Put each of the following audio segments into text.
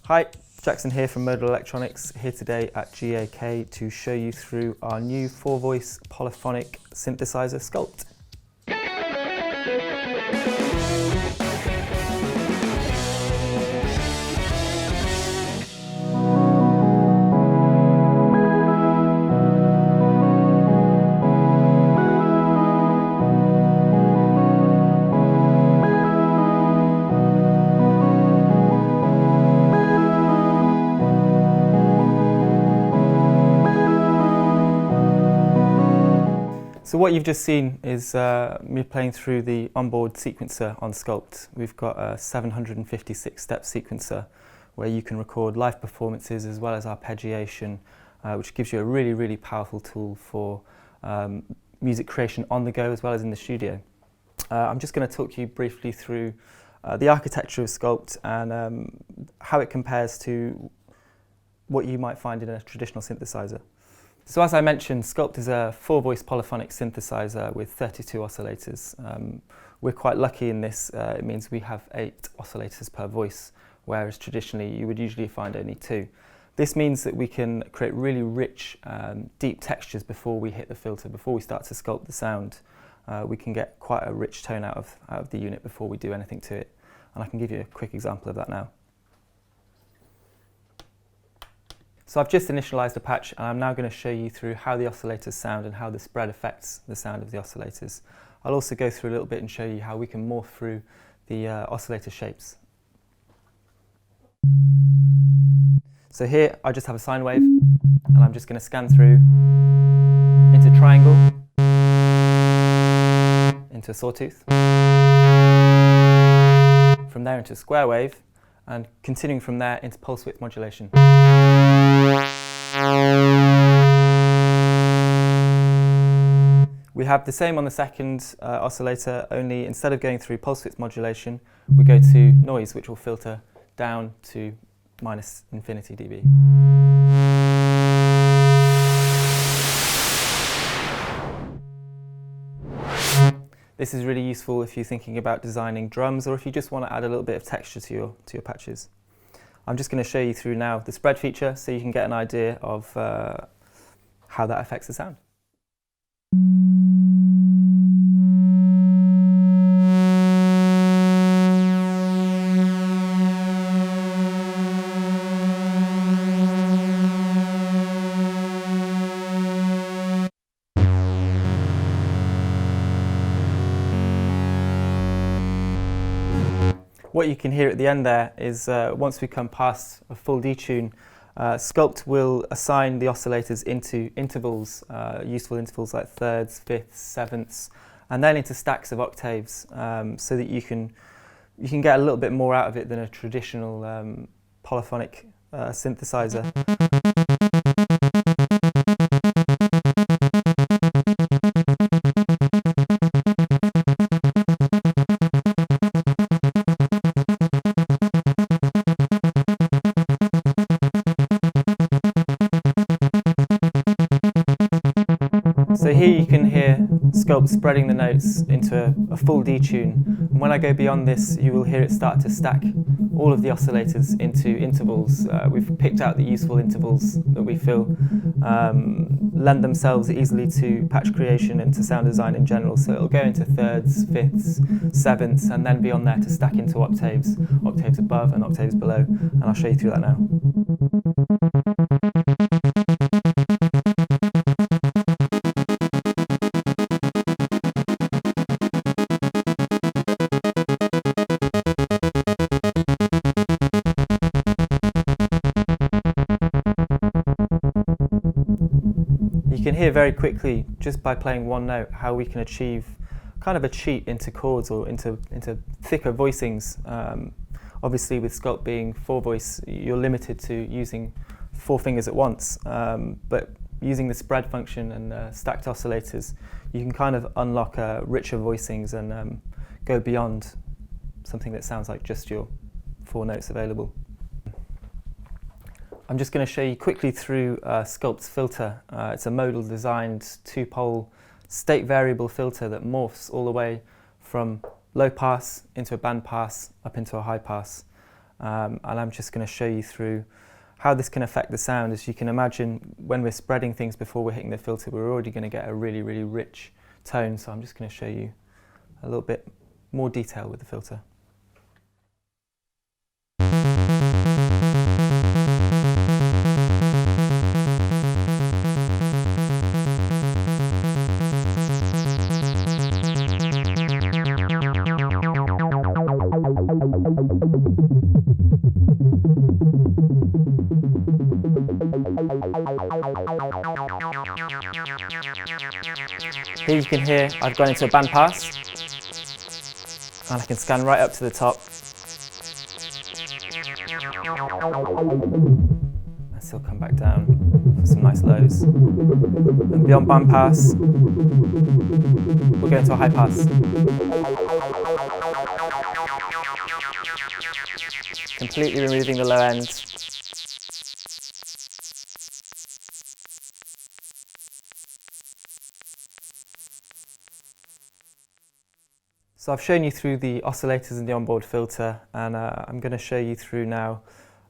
Hi, Jackson here from MODAL Electronics, here today at GAK to show you through our new 4-voice polyphonic synthesizer Sculpt. So what you've just seen is me playing through the onboard sequencer on Sculpt. We've got a 756-step sequencer where you can record live performances as well as arpeggiation, which gives you a really powerful tool for music creation on the go as well as in the studio. I'm just going to talk you briefly through the architecture of Sculpt and how it compares to what you might find in a traditional synthesizer. So as I mentioned, Sculpt is a 4-voice polyphonic synthesizer with 32 oscillators. We're quite lucky in this. It means we have 8 oscillators per voice, whereas traditionally you would usually find only 2. This means that we can create really rich, deep textures before we hit the filter, before we start to sculpt the sound. We can get quite a rich tone out of the unit before we do anything to it. And I can give you a quick example of that now. So I've just initialized a patch and I'm now going to show you through how the oscillators sound and how the spread affects the sound of the oscillators. I'll also go through a little bit and show you how we can morph through the oscillator shapes. So here I just have a sine wave and I'm just going to scan through into triangle, into a sawtooth, from there into a square wave, and continuing from there into pulse width modulation. We have the same on the second oscillator, only instead of going through pulse width modulation, we go to noise, which will filter down to -infinity dB. This is really useful if you're thinking about designing drums or if you just want to add a little bit of texture to your patches. I'm just going to show you through now the spread feature so you can get an idea of how that affects the sound. What you can hear at the end there is once we come past a full detune, Sculpt will assign the oscillators into intervals, useful intervals like thirds, fifths, sevenths, and then into stacks of octaves, so that you can get a little bit more out of it than a traditional polyphonic synthesizer. So here you can hear Sculpt spreading the notes into a full detune, and when I go beyond this you will hear it start to stack all of the oscillators into intervals. We've picked out the useful intervals that we feel lend themselves easily to patch creation and to sound design in general, so it'll go into thirds, fifths, sevenths, and then beyond there to stack into octaves, octaves above and octaves below, and I'll show you through that now. You can hear very quickly, just by playing one note, how we can achieve kind of a cheat into chords or into thicker voicings. Obviously with Sculpt being 4-voice, you're limited to using 4 fingers at once, but using the spread function and stacked oscillators, you can kind of unlock richer voicings and go beyond something that sounds like just your 4 notes available. I'm just going to show you quickly through Sculpt's filter. It's a modal designed 2-pole state variable filter that morphs all the way from low pass into a band pass up into a high pass. and I'm just going to show you through how this can affect the sound. As you can imagine, when we're spreading things before we're hitting the filter, we're already going to get a really, really rich tone, so I'm just going to show you a little bit more detail with the filter. Here you can hear I've gone into a bandpass, and I can scan right up to the top and still come back down for some nice lows. And beyond bandpass, we'll go into a high pass. Completely removing the low end. So I've shown you through the oscillators and the onboard filter, and I'm going to show you through now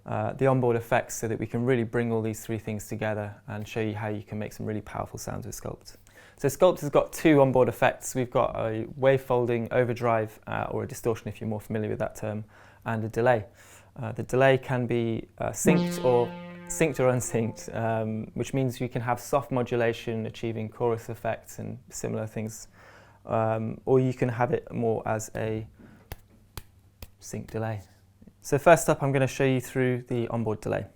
the onboard effects so that we can really bring all these three things together and show you how you can make some really powerful sounds with Sculpt. So Sculpt has got two onboard effects. We've got a wave folding, overdrive, or a distortion if you're more familiar with that term, and a delay. The delay can be synced or unsynced, which means you can have soft modulation achieving chorus effects and similar things. Or you can have it more as a sync delay. So first up, I'm going to show you through the onboard delay.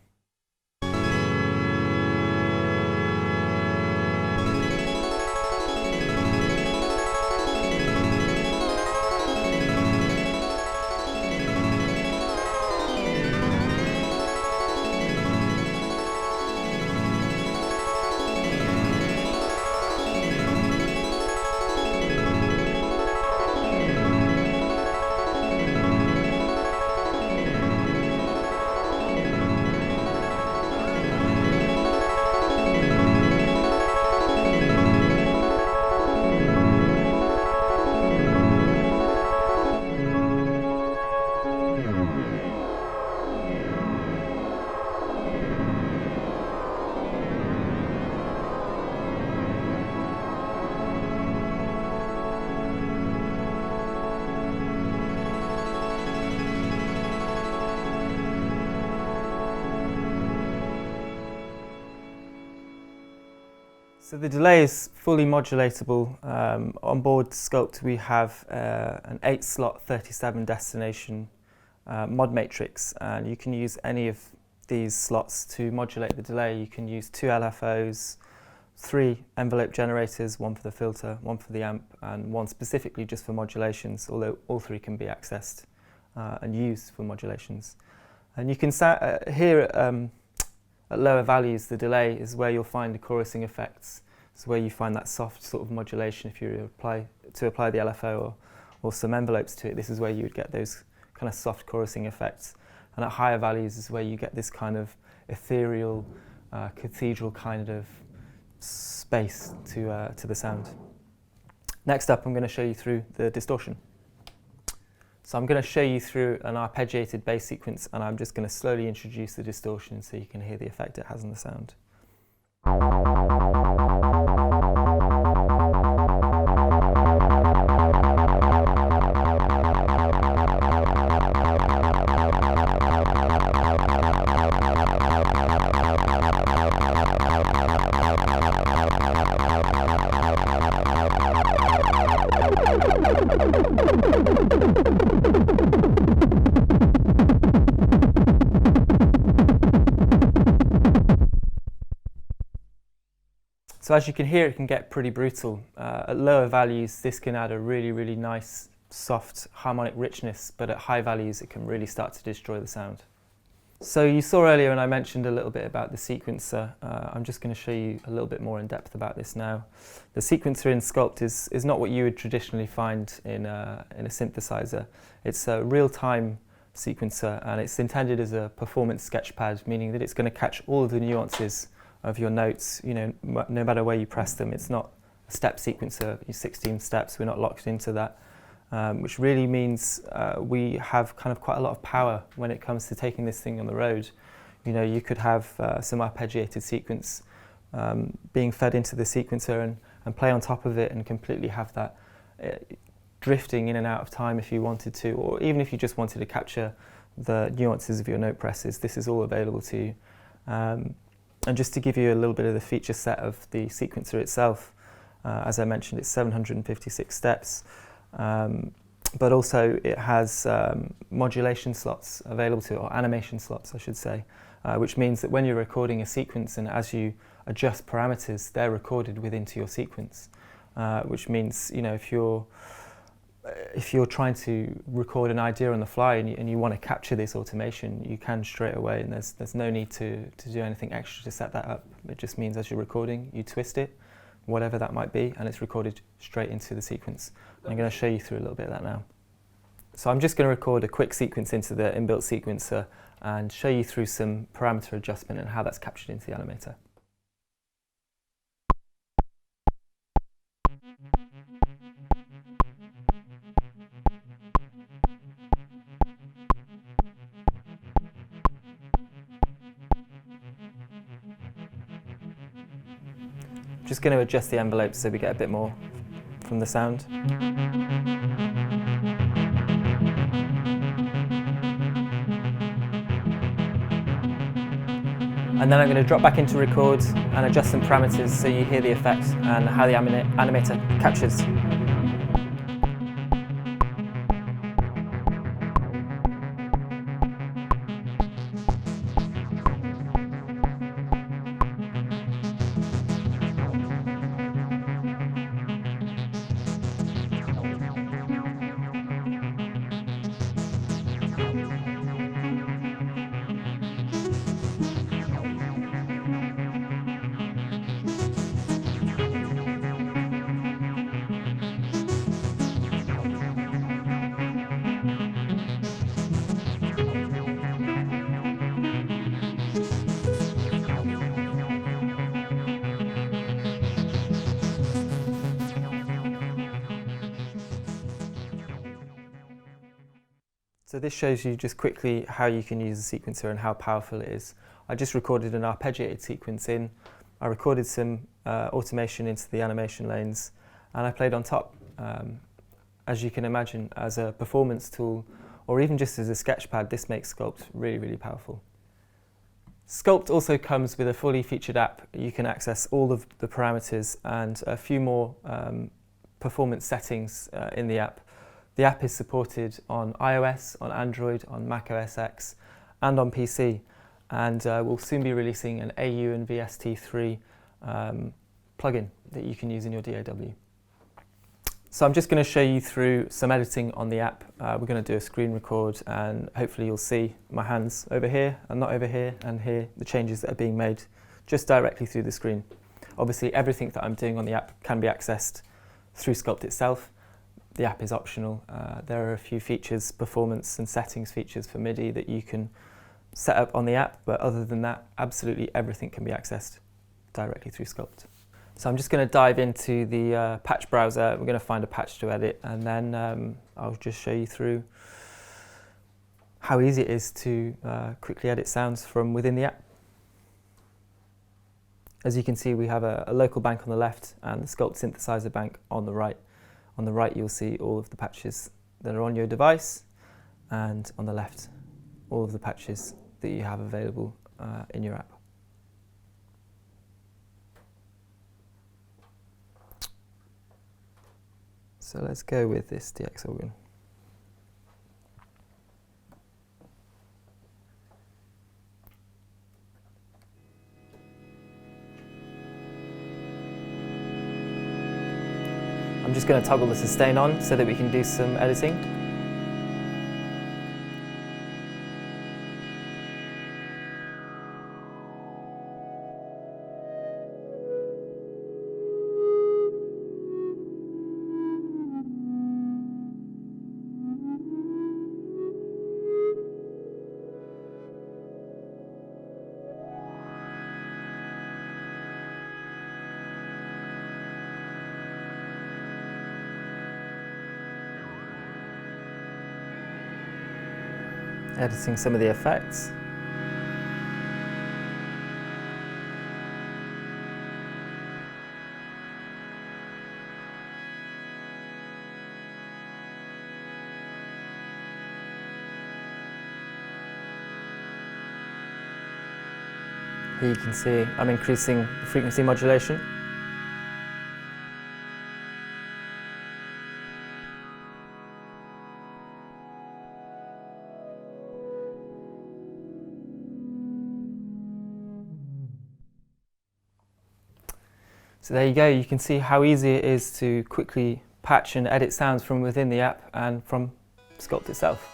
So the delay is fully modulatable. On board Sculpt we have an 8-slot 37 destination mod matrix, and you can use any of these slots to modulate the delay. You can use 2 LFOs, 3 envelope generators, 1 for the filter, 1 for the amp, and 1 specifically just for modulations, although all 3 can be accessed and used for modulations. And you can hear at lower values, the delay is where you'll find the chorusing effects. It's where you find that soft sort of modulation. If you apply the LFO or some envelopes to it, this is where you would get those kind of soft chorusing effects. And at higher values is where you get this kind of ethereal, cathedral kind of space to the sound. Next up, I'm going to show you through the distortion. So I'm going to show you through an arpeggiated bass sequence, and I'm just going to slowly introduce the distortion so you can hear the effect it has on the sound. So as you can hear, it can get pretty brutal. At lower values, this can add a really, really nice, soft harmonic richness, but at high values, it can really start to destroy the sound. So you saw earlier, and I mentioned a little bit about the sequencer. I'm just going to show you a little bit more in depth about this now. The sequencer in Sculpt is not what you would traditionally find in a synthesizer. It's a real-time sequencer, and it's intended as a performance sketchpad, meaning that it's going to catch all of the nuances of your notes, you know, no matter where you press them. It's not a step sequencer, 16 steps, we're not locked into that. which really means we have kind of quite a lot of power when it comes to taking this thing on the road. You know, you could have some arpeggiated sequence being fed into the sequencer and play on top of it and completely have that drifting in and out of time if you wanted to, or even if you just wanted to capture the nuances of your note presses. This is all available to you. And just to give you a little bit of the feature set of the sequencer itself, as I mentioned, it's 756 steps, but also it has modulation slots available to it, or animation slots I should say, which means that when you're recording a sequence and as you adjust parameters, they're recorded within your sequence, which means, you know, if you're trying to record an idea on the fly and you want to capture this automation, you can straight away, and there's no need to do anything extra to set that up. It just means as you're recording, you twist it, whatever that might be, and it's recorded straight into the sequence. I'm going to show you through a little bit of that now. So I'm just going to record a quick sequence into the inbuilt sequencer and show you through some parameter adjustment and how that's captured into the animator. Just going to adjust the envelope so we get a bit more from the sound. And then I'm going to drop back into record and adjust some parameters so you hear the effect and how the animator captures. So this shows you just quickly how you can use the sequencer and how powerful it is. I just recorded an arpeggiated sequence in, I recorded some automation into the animation lanes, and I played on top. As you can imagine, as a performance tool, or even just as a sketchpad, this makes Sculpt really, really powerful. Sculpt also comes with a fully featured app. You can access all of the parameters and a few more performance settings in the app. The app is supported on iOS, on Android, on Mac OS X, and on PC. And we'll soon be releasing an AU and VST3 plugin that you can use in your DAW. So I'm just going to show you through some editing on the app. We're going to do a screen record, and hopefully you'll see my hands over here and not over here, and here the changes that are being made just directly through the screen. Obviously everything that I'm doing on the app can be accessed through Sculpt itself. The app is optional. There are a few features, performance and settings features for MIDI that you can set up on the app, but other than that, absolutely everything can be accessed directly through Sculpt. So I'm just going to dive into the patch browser. We're going to find a patch to edit, and then I'll just show you through how easy it is to quickly edit sounds from within the app. As you can see, we have a local bank on the left and the Sculpt synthesizer bank on the right. On the right, you'll see all of the patches that are on your device, and on the left, all of the patches that you have available in your app. So let's go with this DX organ. I'm just going to toggle the sustain on so that we can do some editing. editing some of the effects. Here you can see I'm increasing the frequency modulation. So there you go, you can see how easy it is to quickly patch and edit sounds from within the app and from Sculpt itself.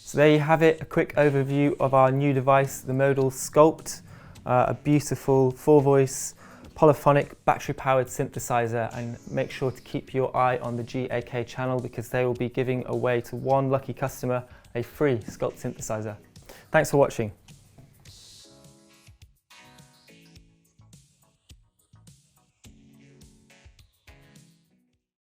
So there you have it, a quick overview of our new device, the MODAL Sculpt, a beautiful 4-voice polyphonic battery-powered synthesizer, and make sure to keep your eye on the GAK channel because they will be giving away to one lucky customer a free Sculpt synthesizer. Thanks for watching.